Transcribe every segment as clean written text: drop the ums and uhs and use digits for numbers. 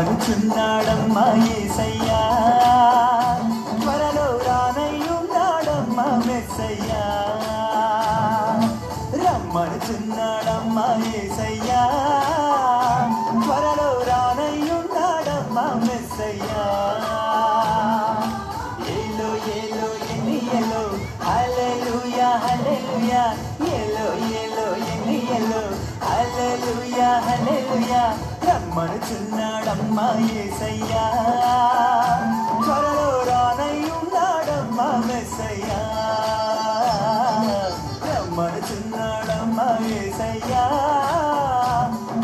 రమ్మనుచున్నాడమ్మా యేసయ్యా, త్వరలో రానయ్యున్నాడమ్మా మెస్సయ్యా. రమ్మనుచున్నాడమ్మా యేసయ్యా, త్వరలో రానయ్యున్నాడమ్మా మెస్సయ్యా. ఏలో ఏలో ఎన్నియలో హల్లెలూయా హల్లెలూయా, ఏలో ఏలో ఎన్నియలో హల్లెలూయా హల్లెలూయా. రమ్మనుచున్నాడమ్మా యేసయ్యా, త్వరలో రానయ్యున్నాడమ్మా మెస్సయ్యా. రమ్మనుచున్నాడమ్మా యేసయ్యా,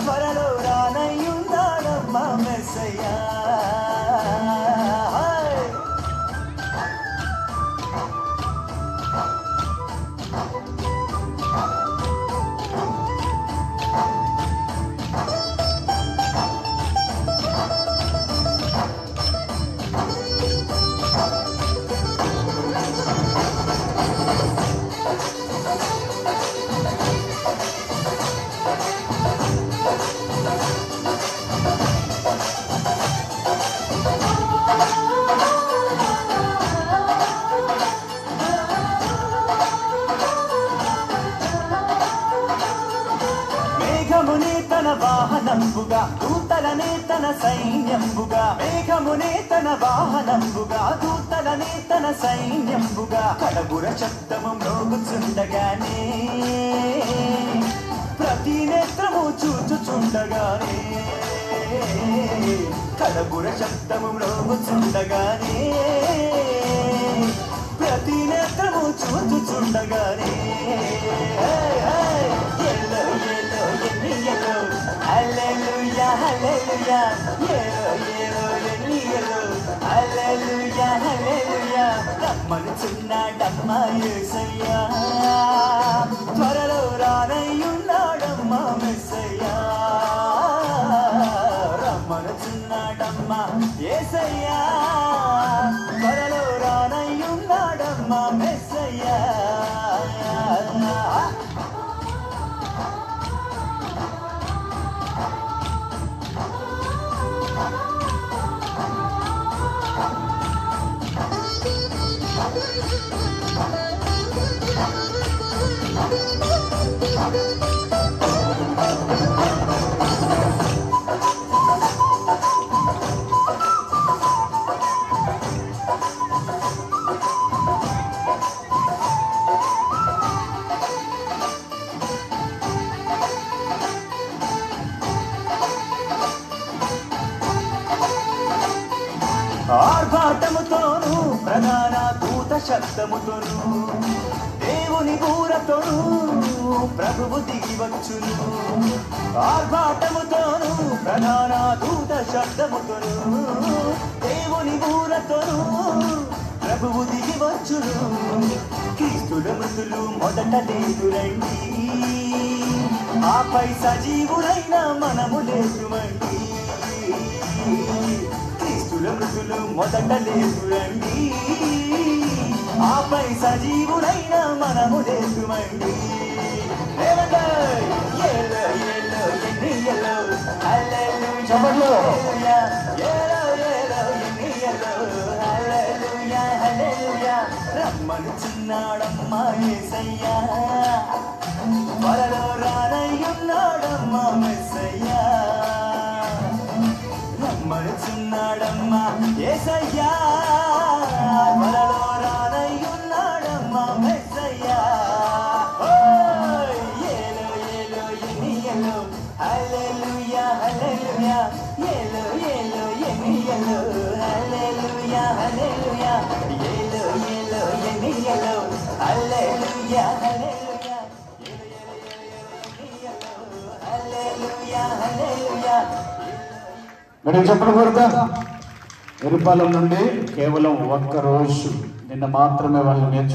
త్వరలో రానయ్యున్నాడమ్మా మెస్సయ్యా. మేఘమునే తన వాహనంబుగా, దూతలనే తన సైన్యంబుగా. మేఘమునే తన వాహనంబుగా, దూతలనే తన సైన్యంబుగా. కడబుర శబ్దము మ్రోగుచుండగానే, ప్రతి నేత్రము చూచుచుండగానే. కడబుర శబ్దము మ్రోగుచుండగానే, ప్రతి నేత్రము చూచుచుండగానే. ఎల్లో ఎల్లో ఎన్నియలో హల్లెలూయా హల్లెలూయా, ఏలో ఏలో ఎన్నియలో హల్లెలూయా హల్లెలూయా. రమ్మనుచున్నాడమ్మా యేసయ్యా, త్వరలో రానయ్యున్నాడమ్మా మెస్సయ్యా. రమ్మనుచున్నాడమ్మా యేసయ్యా, త్వరలో రానయ్యున్నాడమ్మా మెస్సయ్యా. ఆర్భాటముతోను ప్రధాన దూత శబ్దముతోను, దేవుని బూరతోను ప్రభువు దిగివచ్చును. ఆర్భాటముతోను ప్రధాన దూత శబ్దముతోను, దేవుని బూరతోను ప్రభువు దిగివచ్చును. క్రీస్తుల మృతులు మొదట లేదురండి, ఆపై సజీవులైన మనము లేదుమండి. మృతులు మొదట లేదురండి, ఆపై సజీవులైన మనము లేదుమండి. ఏలో ఏలో ఎన్నియలో హల్లెలూయా హల్లెలూయా, ఏలో ఏలో ఎన్నియలో హల్లెలూయా హల్లెలూయా. రమ్మనుచున్నాడమ్మా యేసయ్యా, త్వరలో రానయ్యున్నాడమ్మా మెస్సయ్యా. రమ్మనుచున్నాడమ్మా యేసయ్యా, త్వరలో రానయ్యున్నాడమ్మా మెస్సయ్యా. ఏలో ఏలో ఎన్నియలో హల్లెలూయా హల్లెలూయా, ఏలో ఏలో ఎన్నియలో హల్లెలూయా హల్లెలూయా, ఏలో ఏలో ఎన్నియలో హల్లెలూయా హల్లెలూయా, హల్లెలూయా హల్లెలూయా. మీరు చెప్పకూడదా? ఎరుపాలెం నుండి కేవలం ఒక్క రోజు నిన్న మాత్రమే వాళ్ళు నేర్చు